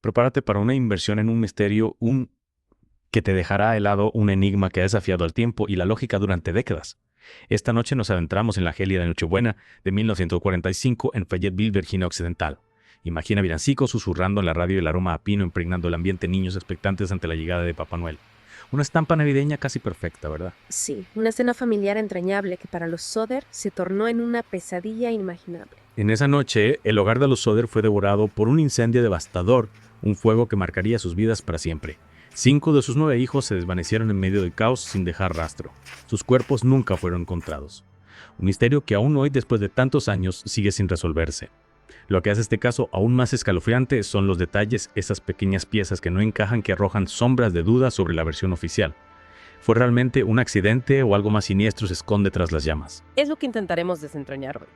Prepárate para una inversión en un misterio, que te dejará helado, un enigma que ha desafiado al tiempo y la lógica durante décadas. Esta noche nos adentramos en la gélida Nochebuena de 1945 en Fayetteville, Virginia Occidental. Imagina villancicos susurrando en la radio y el aroma a pino impregnando el ambiente, niños expectantes ante la llegada de Papá Noel. Una estampa navideña casi perfecta, ¿verdad? Sí, una escena familiar entrañable que para los Soder se tornó en una pesadilla inimaginable. En esa noche, el hogar de los Soder fue devorado por un incendio devastador, un fuego que marcaría sus vidas para siempre. 5 de sus 9 hijos se desvanecieron en medio del caos sin dejar rastro. Sus cuerpos nunca fueron encontrados. Un misterio que aún hoy, después de tantos años, sigue sin resolverse. Lo que hace este caso aún más escalofriante son los detalles, esas pequeñas piezas que no encajan, que arrojan sombras de duda sobre la versión oficial. ¿Fue realmente un accidente o algo más siniestro se esconde tras las llamas? Es lo que intentaremos desentrañar hoy.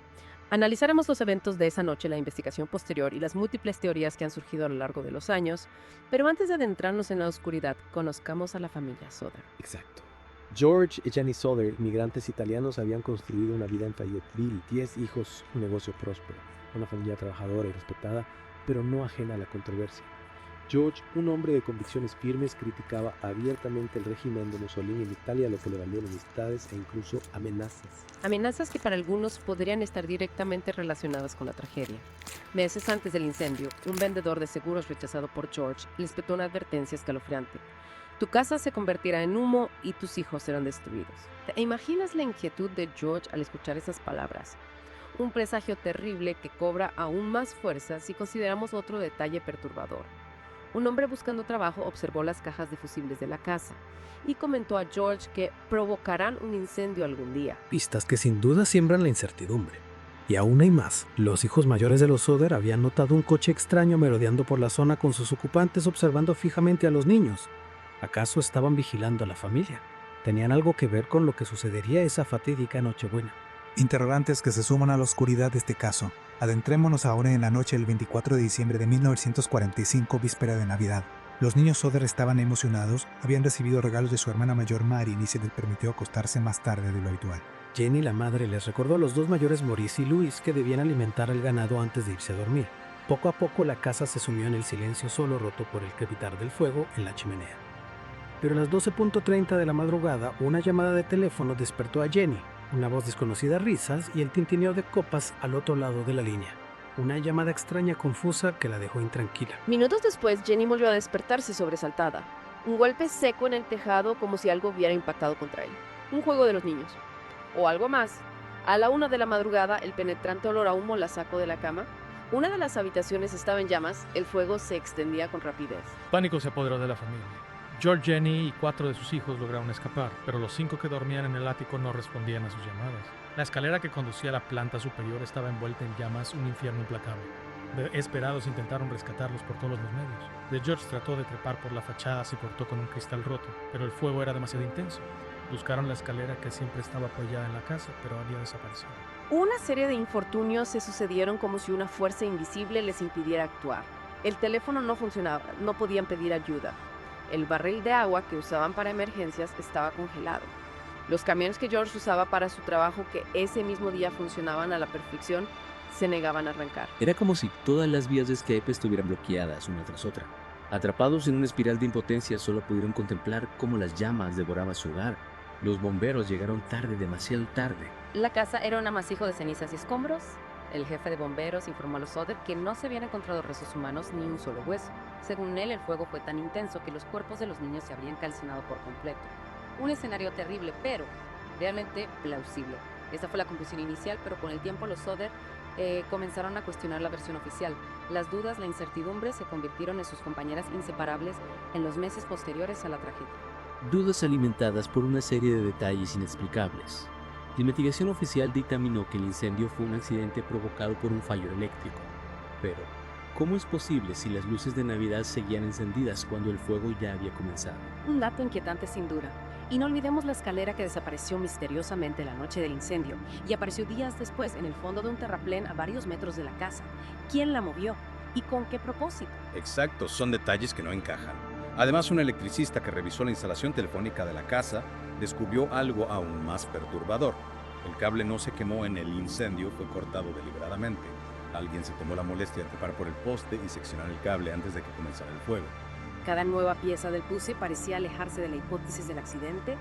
Analizaremos los eventos de esa noche, la investigación posterior y las múltiples teorías que han surgido a lo largo de los años, pero antes de adentrarnos en la oscuridad, conozcamos a la familia Soder. Exacto. George y Jenny Soder, inmigrantes italianos, habían construido una vida en Fayetteville, 10 hijos, un negocio próspero, una familia trabajadora y respetada, pero no ajena a la controversia. George, un hombre de convicciones firmes, criticaba abiertamente el régimen de Mussolini en Italia, lo que le valió enemistades e incluso amenazas. Amenazas que para algunos podrían estar directamente relacionadas con la tragedia. Meses antes del incendio, un vendedor de seguros rechazado por George le espetó una advertencia escalofriante. Tu casa se convertirá en humo y tus hijos serán destruidos. ¿Te imaginas la inquietud de George al escuchar esas palabras? Un presagio terrible que cobra aún más fuerza si consideramos otro detalle perturbador. Un hombre buscando trabajo observó las cajas de fusibles de la casa y comentó a George que provocarán un incendio algún día. Pistas que sin duda siembran la incertidumbre. Y aún hay más. Los hijos mayores de los Soder habían notado un coche extraño merodeando por la zona con sus ocupantes observando fijamente a los niños. ¿Acaso estaban vigilando a la familia? ¿Tenían algo que ver con lo que sucedería esa fatídica Nochebuena? Interrogantes que se suman a la oscuridad de este caso. Adentrémonos ahora en la noche del 24 de diciembre de 1945, víspera de Navidad. Los niños Soder estaban emocionados, habían recibido regalos de su hermana mayor Marilyn y se les permitió acostarse más tarde de lo habitual. Jenny, la madre, les recordó a los dos mayores, Maurice y Louis, que debían alimentar al ganado antes de irse a dormir. Poco a poco la casa se sumió en el silencio solo roto por el crepitar del fuego en la chimenea. Pero a las 12:30 de la madrugada, una llamada de teléfono despertó a Jenny. Una voz desconocida, risas y el tintineo de copas al otro lado de la línea. Una llamada extraña, confusa, que la dejó intranquila. Minutos después, Jenny volvió a despertarse sobresaltada. Un golpe seco en el tejado como si algo hubiera impactado contra él. Un juego de los niños. O algo más. A la 1 de la madrugada, el penetrante olor a humo la sacó de la cama. Una de las habitaciones estaba en llamas, el fuego se extendía con rapidez. Pánico se apoderó de la familia. George, Jenny y 4 de sus hijos lograron escapar, pero los 5 que dormían en el ático no respondían a sus llamadas. La escalera que conducía a la planta superior estaba envuelta en llamas, un infierno implacable. Desesperados intentaron rescatarlos por todos los medios. De George trató de trepar por la fachada, se cortó con un cristal roto, pero el fuego era demasiado intenso. Buscaron la escalera que siempre estaba apoyada en la casa, pero había desaparecido. Una serie de infortunios se sucedieron como si una fuerza invisible les impidiera actuar. El teléfono no funcionaba, no podían pedir ayuda. El barril de agua que usaban para emergencias estaba congelado. Los camiones que George usaba para su trabajo, que ese mismo día funcionaban a la perfección, se negaban a arrancar. Era como si todas las vías de escape estuvieran bloqueadas una tras otra. Atrapados en una espiral de impotencia, solo pudieron contemplar cómo las llamas devoraban su hogar. Los bomberos llegaron tarde, demasiado tarde. La casa era un amasijo de cenizas y escombros. El jefe de bomberos informó a los Soder que no se habían encontrado restos humanos ni un solo hueso. Según él, el fuego fue tan intenso que los cuerpos de los niños se habrían calcinado por completo. Un escenario terrible, pero realmente plausible. Esta fue la conclusión inicial, pero con el tiempo los Soder comenzaron a cuestionar la versión oficial. Las dudas, la incertidumbre se convirtieron en sus compañeras inseparables en los meses posteriores a la tragedia. Dudas alimentadas por una serie de detalles inexplicables. La investigación oficial dictaminó que el incendio fue un accidente provocado por un fallo eléctrico. Pero, ¿cómo es posible si las luces de Navidad seguían encendidas cuando el fuego ya había comenzado? Un dato inquietante sin duda. Y no olvidemos la escalera que desapareció misteriosamente la noche del incendio y apareció días después en el fondo de un terraplén a varios metros de la casa. ¿Quién la movió? ¿Y con qué propósito? Exacto, son detalles que no encajan. Además, un electricista que revisó la instalación telefónica de la casa descubrió algo aún más perturbador. El cable no se quemó en el incendio, fue cortado deliberadamente. Alguien se tomó la molestia de trepar por el poste y seccionar el cable antes de que comenzara el fuego. Cada nueva pieza del puzzle parecía alejarse de la hipótesis del accidente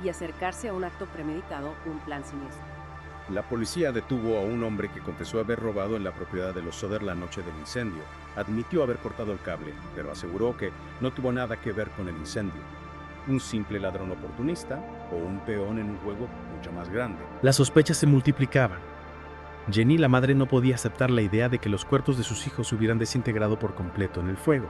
y acercarse a un acto premeditado, un plan siniestro. La policía detuvo a un hombre que confesó haber robado en la propiedad de los Soder la noche del incendio. Admitió haber cortado el cable, pero aseguró que no tuvo nada que ver con el incendio. Un simple ladrón oportunista o un peón en un juego mucho más grande. Las sospechas se multiplicaban. Jenny, la madre, no podía aceptar la idea de que los cuerpos de sus hijos se hubieran desintegrado por completo en el fuego.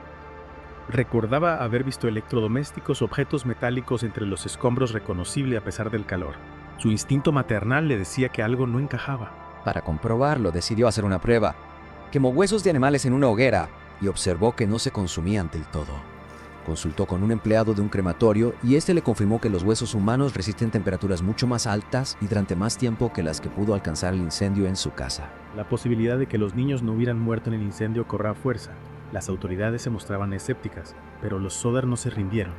Recordaba haber visto electrodomésticos, objetos metálicos entre los escombros reconocible a pesar del calor. Su instinto maternal le decía que algo no encajaba. Para comprobarlo, decidió hacer una prueba. Quemó huesos de animales en una hoguera y observó que no se consumían del todo. Consultó con un empleado de un crematorio y este le confirmó que los huesos humanos resisten temperaturas mucho más altas y durante más tiempo que las que pudo alcanzar el incendio en su casa. La posibilidad de que los niños no hubieran muerto en el incendio cobraba fuerza. Las autoridades se mostraban escépticas, pero los Soder no se rindieron.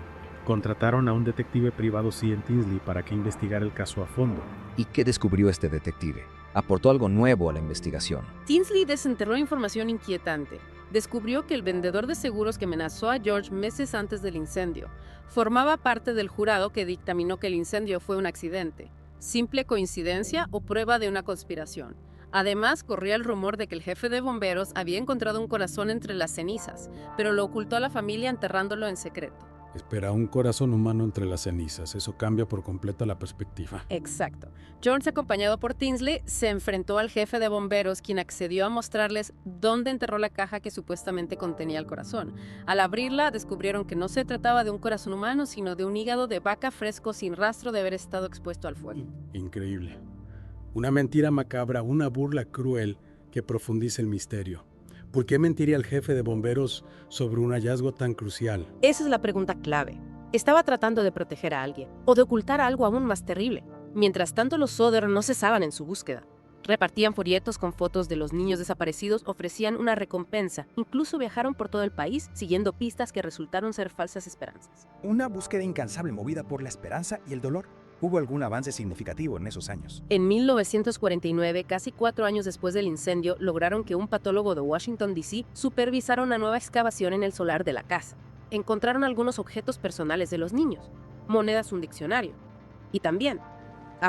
Contrataron a un detective privado, Ian Tinsley, para que investigara el caso a fondo. ¿Y qué descubrió este detective? Aportó algo nuevo a la investigación. Tinsley desenterró información inquietante. Descubrió que el vendedor de seguros que amenazó a George meses antes del incendio formaba parte del jurado que dictaminó que el incendio fue un accidente, simple coincidencia o prueba de una conspiración. Además, corría el rumor de que el jefe de bomberos había encontrado un corazón entre las cenizas, pero lo ocultó a la familia enterrándolo en secreto. Espera, un corazón humano entre las cenizas. Eso cambia por completo la perspectiva. Exacto. Jones, acompañado por Tinsley, se enfrentó al jefe de bomberos, quien accedió a mostrarles dónde enterró la caja que supuestamente contenía el corazón. Al abrirla, descubrieron que no se trataba de un corazón humano, sino de un hígado de vaca fresco sin rastro de haber estado expuesto al fuego. Increíble. Una mentira macabra, una burla cruel que profundiza el misterio. ¿Por qué mentiría el jefe de bomberos sobre un hallazgo tan crucial? Esa es la pregunta clave. Estaba tratando de proteger a alguien, o de ocultar algo aún más terrible. Mientras tanto, los Soder no cesaban en su búsqueda. Repartían folletos con fotos de los niños desaparecidos, ofrecían una recompensa. Incluso viajaron por todo el país siguiendo pistas que resultaron ser falsas esperanzas. Una búsqueda incansable movida por la esperanza y el dolor. ¿Hubo algún avance significativo en esos años? En 1949, casi 4 años después del incendio, lograron que un patólogo de Washington, D.C. supervisara una nueva excavación en el solar de la casa. Encontraron algunos objetos personales de los niños, monedas, un diccionario, y también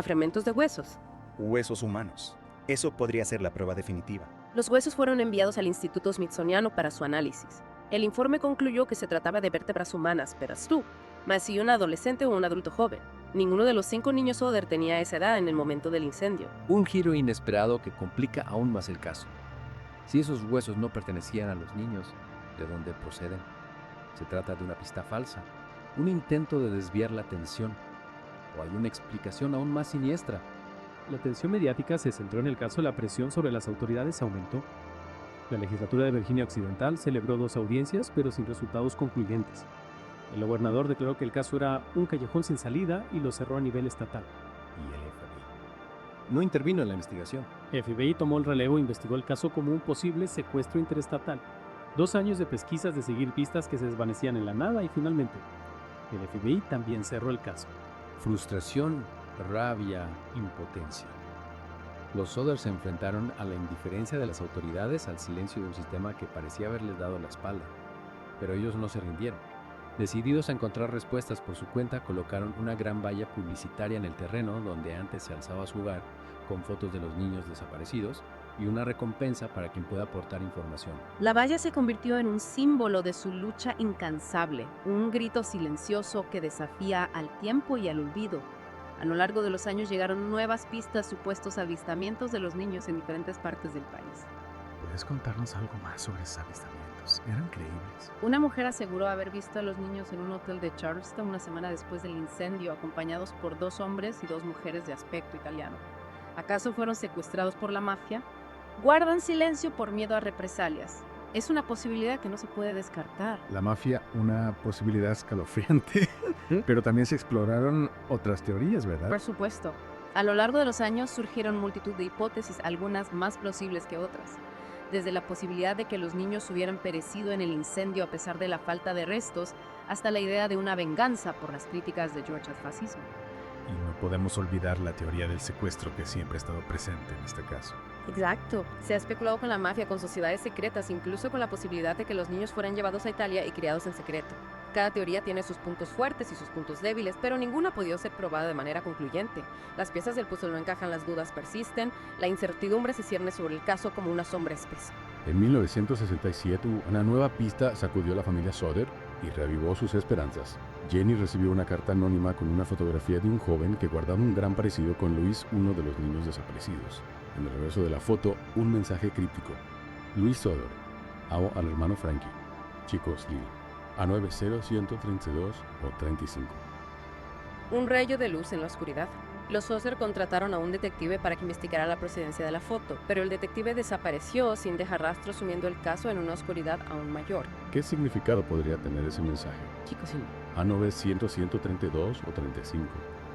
fragmentos de huesos. Huesos humanos. Eso podría ser la prueba definitiva. Los huesos fueron enviados al Instituto Smithsoniano para su análisis. El informe concluyó que se trataba de vértebras humanas, pero tú, más si un adolescente o un adulto joven. Ninguno de los 5 niños Soder tenía esa edad en el momento del incendio. Un giro inesperado que complica aún más el caso. Si esos huesos no pertenecían a los niños, ¿de dónde proceden? ¿Se trata de una pista falsa? ¿Un intento de desviar la atención? ¿O hay una explicación aún más siniestra? La atención mediática se centró en el caso, la presión sobre las autoridades aumentó. La legislatura de Virginia Occidental celebró 2 audiencias, pero sin resultados concluyentes. El gobernador declaró que el caso era un callejón sin salida y lo cerró a nivel estatal. ¿Y el FBI? No intervino en la investigación. El FBI tomó el relevo e investigó el caso como un posible secuestro interestatal. 2 años de pesquisas de seguir pistas que se desvanecían en la nada y finalmente, el FBI también cerró el caso. Frustración, rabia, impotencia. Los Soder se enfrentaron a la indiferencia de las autoridades, al silencio de un sistema que parecía haberles dado la espalda. Pero ellos no se rindieron. Decididos a encontrar respuestas por su cuenta, colocaron una gran valla publicitaria en el terreno donde antes se alzaba su hogar, con fotos de los niños desaparecidos y una recompensa para quien pueda aportar información. La valla se convirtió en un símbolo de su lucha incansable, un grito silencioso que desafía al tiempo y al olvido. A lo largo de los años llegaron nuevas pistas, supuestos avistamientos de los niños en diferentes partes del país. ¿Puedes contarnos algo más sobre esos avistamientos? Eran creíbles. Una mujer aseguró haber visto a los niños en un hotel de Charleston una semana después del incendio, acompañados por 2 hombres y 2 mujeres de aspecto italiano. ¿Acaso fueron secuestrados por la mafia? Guardan silencio por miedo a represalias. Es una posibilidad que no se puede descartar. La mafia, una posibilidad escalofriante, pero también se exploraron otras teorías, ¿verdad? Por supuesto. A lo largo de los años surgieron multitud de hipótesis, algunas más plausibles que otras. Desde la posibilidad de que los niños hubieran perecido en el incendio a pesar de la falta de restos, hasta la idea de una venganza por las críticas de George al fascismo. Y no podemos olvidar la teoría del secuestro que siempre ha estado presente en este caso. Exacto. Se ha especulado con la mafia, con sociedades secretas, incluso con la posibilidad de que los niños fueran llevados a Italia y criados en secreto. Cada teoría tiene sus puntos fuertes y sus puntos débiles, pero ninguna ha podido ser probada de manera concluyente. Las piezas del puzzle no encajan, las dudas persisten, la incertidumbre se cierne sobre el caso como una sombra espesa. En 1967, una nueva pista sacudió a la familia Soder y reavivó sus esperanzas. Jenny recibió una carta anónima con una fotografía de un joven que guardaba un gran parecido con Luis, uno de los niños desaparecidos. En el reverso de la foto, un mensaje críptico. Luis Soder, amo al hermano Frankie. Chicos, Lily. A 90-132 o 35. Un rayo de luz en la oscuridad. Los Soder contrataron a un detective para que investigara la procedencia de la foto, pero el detective desapareció sin dejar rastro, sumiendo el caso en una oscuridad aún mayor. ¿Qué significado podría tener ese mensaje? Chicos, A 900-132 o 35.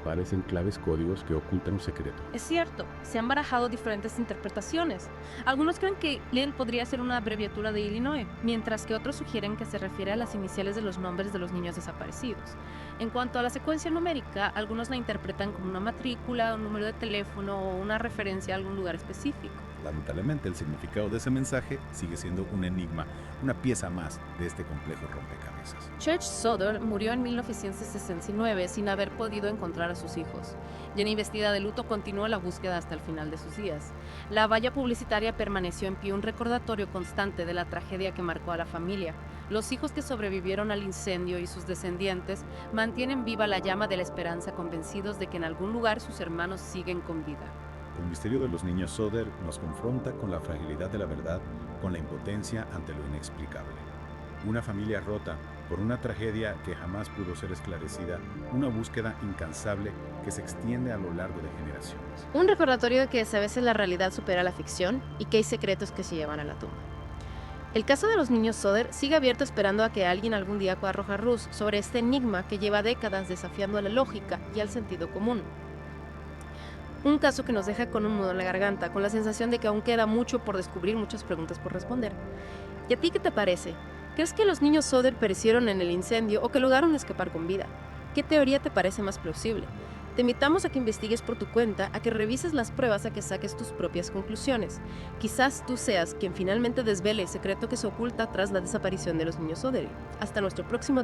Parecen claves códigos que ocultan un secreto. Es cierto, se han barajado diferentes interpretaciones. Algunos creen que Lynn podría ser una abreviatura de Illinois, mientras que otros sugieren que se refiere a las iniciales de los nombres de los niños desaparecidos. En cuanto a la secuencia numérica, algunos la interpretan como una matrícula, un número de teléfono o una referencia a algún lugar específico. Lamentablemente, el significado de ese mensaje sigue siendo un enigma, una pieza más de este complejo rompecabezas. Church Soder murió en 1969 sin haber podido encontrar a sus hijos. Jenny, vestida de luto, continuó la búsqueda hasta el final de sus días. La valla publicitaria permaneció en pie, un recordatorio constante de la tragedia que marcó a la familia. Los hijos que sobrevivieron al incendio y sus descendientes mantienen viva la llama de la esperanza, convencidos de que en algún lugar sus hermanos siguen con vida. El misterio de los niños Soder nos confronta con la fragilidad de la verdad, con la impotencia ante lo inexplicable. Una familia rota por una tragedia que jamás pudo ser esclarecida, una búsqueda incansable que se extiende a lo largo de generaciones. Un recordatorio de que a veces la realidad supera la ficción y que hay secretos que se llevan a la tumba. El caso de los niños Soder sigue abierto, esperando a que alguien algún día pueda arrojar luz sobre este enigma que lleva décadas desafiando a la lógica y al sentido común. Un caso que nos deja con un nudo en la garganta, con la sensación de que aún queda mucho por descubrir, muchas preguntas por responder. ¿Y a ti qué te parece? ¿Crees que los niños Soder perecieron en el incendio o que lograron escapar con vida? ¿Qué teoría te parece más plausible? Te invitamos a que investigues por tu cuenta, a que revises las pruebas, a que saques tus propias conclusiones. Quizás tú seas quien finalmente desvele el secreto que se oculta tras la desaparición de los niños Soder. Hasta nuestro próximo